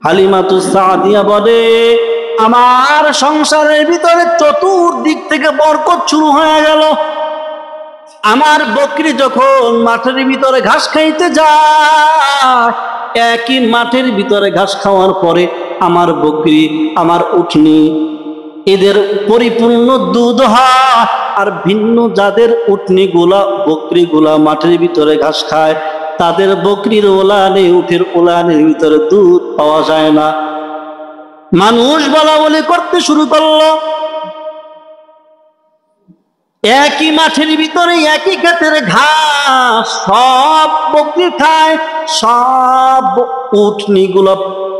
হালিমাতুস সাদিয়া বলে, আমার সংসারের ভিতরে চতুর্দিক থেকে বরকত শুরু হয়ে গেল। আমার বকরি যখন মাঠের ভিতরে ঘাস খাইতে যায়, একই মাঠের ভিতরে ঘাস খাওয়ার পরে আমার বকরি, আমার উটনি, এদের পরিপূর্ণ দুধ হয়। আর ভিন্ন যাদের উটনিগুলা বকরিগুলা মাঠের ভিতরে ঘাস খায়, তাদের বকরির ওলানে, উটের ওলানের ভিতরে দুধ পাওয়া যায় না। মানুষ বলা বলি করতে শুরু করলো, একই মাঠের ভিতরে একই ক্ষেতের ঘাস সব বকরি খায়, সব উটনিগুলো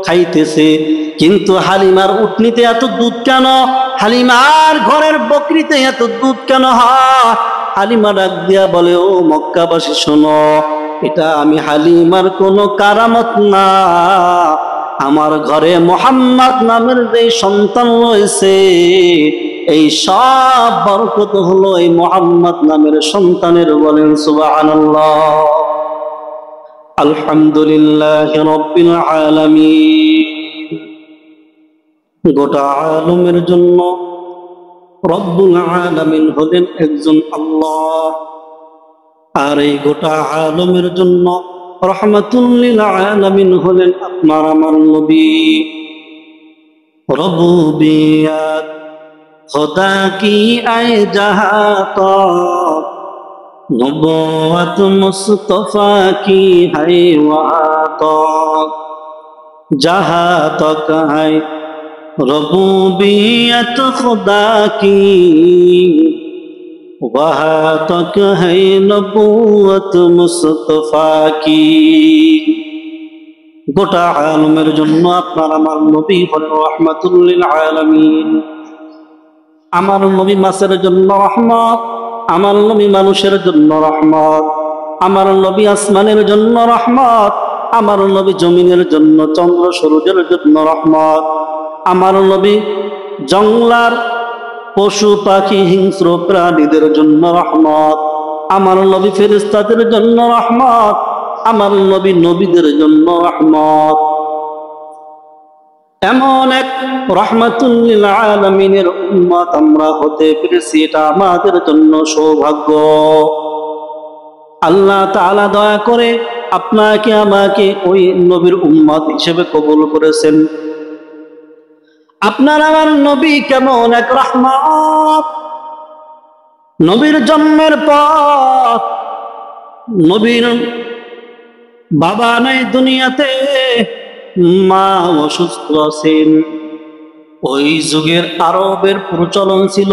খাইতেছে, কিন্তু হালিমার উটনিতে এত দুধ কেন? হালিমার ঘরের বকরিতে এত দুধ কেন হয়? হালিমা ডাক দিয়া বলে, ও মক্কাবাসী শোনো, এটা আমি হালিমার কোনো কারামত না, আমার ঘরে মুহাম্মদ নামের যে সন্তান রয়েছে, এই সব বরকত হলো এই মুহাম্মদ নামের সন্তানের। বলেন সুবহানাল্লাহ। আলহামদুলিল্লাহ রাব্বিল আলামিন। গোটা আলমের জন্য রব্বুল আলামিন হলেন একজন আল্লাহ, আর এই গোটা আলমের জন্য রহমাতুল লিল আলামিন হলেন আপনার আমার নবী। রবুবিয়াত खुदा की आए जहाँ तक, नबुव्वत मुस्तफा की है वहाँ तक, जहाँ तक है रबूबियत खुदा की, वहाँ तक है नबुव्वत मुस्तफा की। গোটা আলমের জন্য আপনার আমার নবী হলেন রাহমাতুল লিল আলামিন। আমার নবী মাছের জন্য রহমত, আমার নবী মানুষের জন্য রহমত, আমার নবী আসমানের জন্য রহমত, আমার নবী জমিনের জন্য, চন্দ্র সূর্যের জন্য রহমত, আমার নবী জঙ্গলার পশু পাখি হিংস্র প্রাণীদের জন্য রহমত, আমার নবী ফেরেশতাদের জন্য রহমত, আমার নবী নবীদের জন্য রহমত। এমন এক রাহমাতুল লিল আলামিনের উম্মত আমরা হতে পেরেছি, এটা আমাদের জন্য সৌভাগ্য। আল্লাহ তাআলা দয়া করে আপনাকে আমাকে ওই নবীর উম্মত হিসেবে কবুল করেছেন। আপনার আমার নবী কেমন এক রহমত! নবীর জন্মের পর নবীর বাবা নাই দুনিয়াতে, মা অসুস্থ আছেন। ওই যুগের আরবের প্রচলন ছিল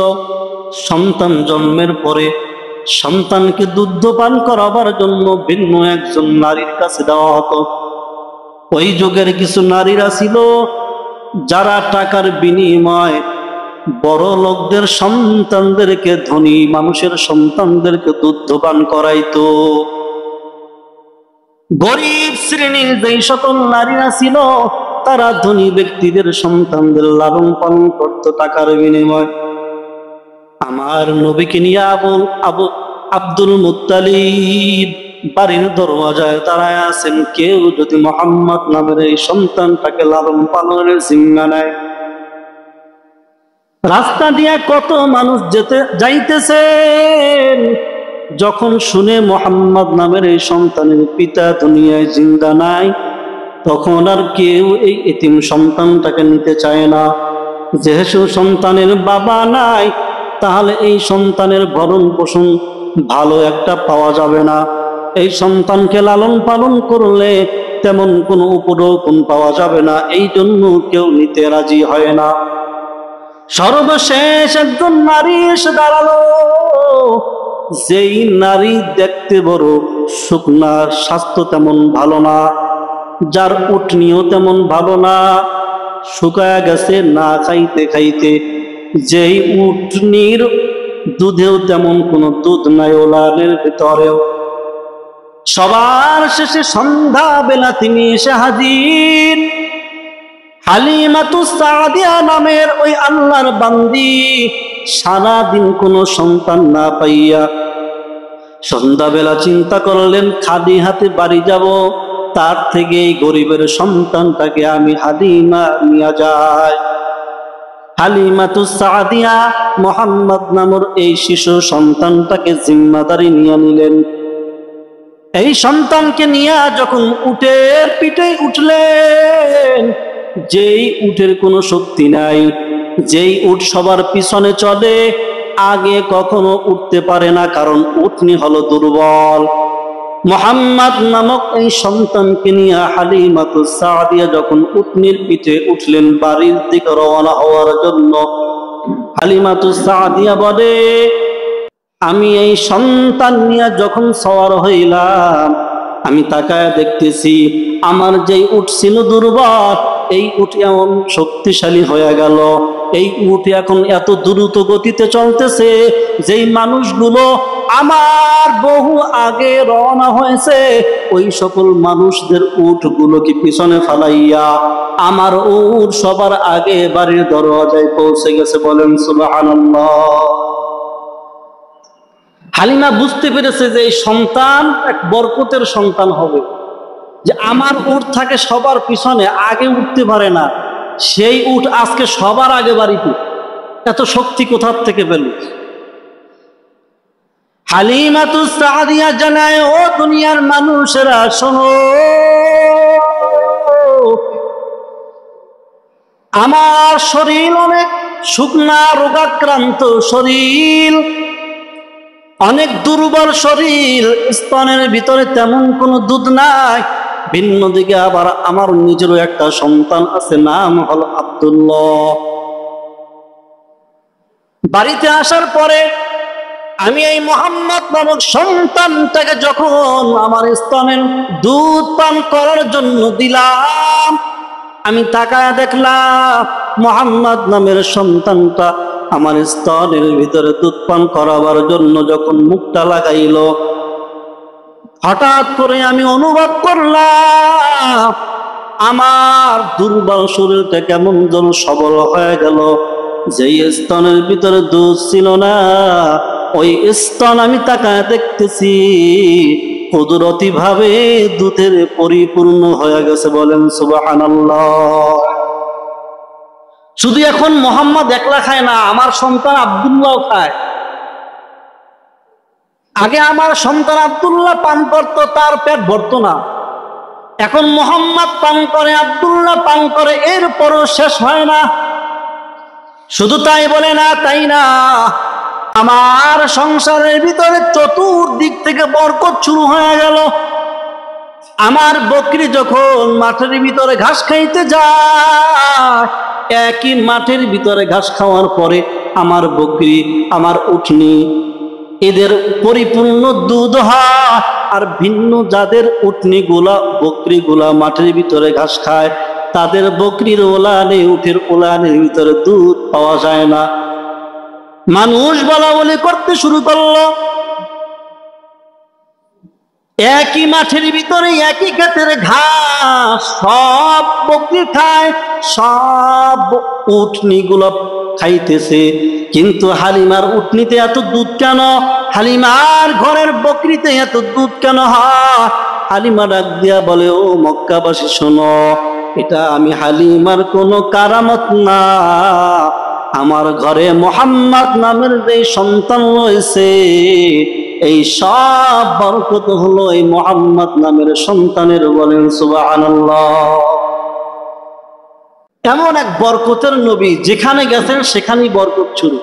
সন্তান জন্মের পরে সন্তানকে দুগ্ধ পান করাবার জন্য ভিন্ন একজন নারীর কাছে দেওয়া হতো। ওই যুগের কিছু নারীরা ছিল যারা টাকার বিনিময়ে বড় লোকদের সন্তানদেরকে, ধনী মানুষের সন্তানদেরকে দুগ্ধ পান করাইতো। গরিব শ্রেণীর যেই সকল নারীরা ছিল, তারা ধনী ব্যক্তিদের সন্তানদের লালন পালন করত টাকার বিনিময়। আমার নবীকে নিয়ে আব্দুল মুত্তালিব বাড়ির দরওয়াজায় দাঁড়ায় আছেন। কেউ যদি মুহাম্মদ নামের এই সন্তানটাকে লালন পালনের জিম্মা নেয়, রাস্তা দিয়ে কত মানুষ যাইতেছেন, যখন শুনে মুহাম্মদ নামের এই সন্তানের পিতা দুনিয়ায় জিন্দা নাই, তখন আর কেউ এই এতিম সন্তানটাকে নিতে চায় না। যেহেতু সন্তানের বাবা নাই, তাহলে এই সন্তানের ভরণ পোষণ ভালো একটা পাওয়া যাবে না। এই সন্তানকে লালন পালন করলে তেমন কোনো উপঢৌকন পাওয়া যাবে না, এই জন্য কেউ নিতে রাজি হয় না। সর্বশেষ একজন নারী এসে দাঁড়ালো, যেই নারী দেখতে বড় শুকনা, স্বাস্থ্য তেমন ভালো না, যার উটনিও তেমন ভালো না, শুকায়া গেছে না খাইতে খাইতে, যেই উটনির দুধেও তেমন কোনো দুধ নাই ওলানের ভিতরেও। সবার শেষে সন্ধ্যা বেলা তিনি এসে হাজির। হালিমাতুস সাদিয়া নামের ওই আল্লাহর বান্দি সারাদিন কোনো সন্তান না পাইয়া সন্ধ্যাবেলা চিন্তা করলেন, খালি হাতে বাড়ি যাব, তার থেকে এই গরিবের সন্তানটাকে আমি হালিমা নিয়ে যাই। হালিমাতুস সাদিয়া মুহাম্মদ নামের এই শিশু সন্তানটাকে জিম্মাদারি নিয়ে নিলেন। এই সন্তানকে নিয়ে যখন উটের পিঠে উঠলেন, যেই উটের কোনো শক্তি নাই, যেই উট সবার পিছনে চলে, আগে কখনো উঠতে পারে না, কারণ উটনি হলো দুর্বল। মুহাম্মদ নামক এই সন্তানকে নিয়ে হালিমাতুস সাদিয়া যখন উটনির পিঠে উঠলেন বাড়ির দিকে রওনা হওয়ার জন্য, হালিমাতুস সাদিয়া বলে, আমি এই সন্তান নিয়ে যখন সওয়ার হইলাম, আমি তাকায় দেখতেছি আমার যেই উট ছিল দুর্বল, এই উট এমন শক্তিশালী হয়ে গেল। এই উট এখন এত দ্রুত গতিতে চলতেছে, যেই মানুষগুলো আমার বহু আগে রওনা হয়েছে, ওই সকল মানুষদের উটগুলোকে পিছনে ফালাইয়া আমার উট সবার আগে বাড়ির দরজায় পৌঁছে গেছে। বলেন সুবহানাল্লাহ। হালিমা বুঝতে পেরেছে যে এই সন্তান এক বরকতের সন্তান হবে, যে আমার উট থাকে সবার পিছনে, আগে উঠতে পারে না, সেই উট আজকে সবার আগে বাড়িতে। এত শক্তি কোথার থেকে পেল? হালিমাতুস সাদিয়া জানায়, ও দুনিয়ার মানুষেরা শোনো, আমার শরীর অনেক শুকনা রোগাক্রান্ত শরীর, অনেক দুর্বল শরীর, স্তনের ভিতরে তেমন কোনো দুধ নাই। ভিন্ন দিকে আবার আমার নিজেরও একটা সন্তান আছে, নাম হলো আব্দুল্লাহ। বাড়িতে আসার পরে আমি এই মুহাম্মদ নামক সন্তানটাকে যখন আমার স্তনের দুধ পান করার জন্য দিলাম, আমি তাকায় দেখলাম মুহাম্মদ নামের সন্তানটা আমার স্তনের ভিতরে দুধ পান করাবার জন্য যখন মুখটা লাগাইল, হঠাৎ করে আমি অনুভব করলাম আমার দুর্বল শরীরটা কেমন যেন সবল হয়ে গেল। যেই স্তনের ভিতরে দুধ ছিল না, ওই স্তন আমি তাকায় দেখতেছি কুদরতি ভাবে দুধের পরিপূর্ণ হয়ে গেছে। বলেন সুবহানাল্লাহ। শুধু এখন মোহাম্মদ একলা খায় না, আমার সন্তান আব্দুল্লাহ খায়। আগে আমার সন্তান আব্দুল্লাহ পান করতো, তার পেট ভরতো না। এখন মোহাম্মদ পান করে, আব্দুল্লাহ পান করে, এরপরও শেষ হয় না। শুধু তাই বলে না, তাই না, আমার সংসারের ভিতরে চতুর্দিক থেকে বরকত শুরু হয়ে গেল। আমার বকরি যখন মাঠের ভিতরে ঘাস খাইতে যায়, একই মাঠের ভিতরে ঘাস খাওয়ার পরে আমার বকরি, আমার উটনি, এদের পরিপূর্ণ দুধ হয়। আর ভিন্ন যাদের উটনি গুলা, বকরি গুলা মাঠের ভিতরে ঘাস খায়, তাদের বকরির ওলানে, উটের ওলানের ভিতরে দুধ পাওয়া যায় না। মানুষ বলা বলি করতে শুরু করলো, একই মাঠের ভিতরে একই ক্ষেতের ঘাস সব বকরি খায়, সব উটনি গুলো খাইতেছে, কিন্তু হালিমার উটনিতে এত দুধ কেন? হালিমার ঘরের বকরিতে এত দুধ কেন হয়? হালিমা ডাক দিয়া বলে, ও মক্কাবাসী শোনো, এটা আমি হালিমার কোনো কারামত না, আমার ঘরে মুহাম্মদ নামের যে সন্তান রয়েছে, এই সব বরকত হলো এই মুহাম্মদ নামের সন্তানের। বলেন সুবহানাল্লাহ। এমন এক বরকতের নবী, যেখানে গেছেন সেখানেই বরকত শুরু।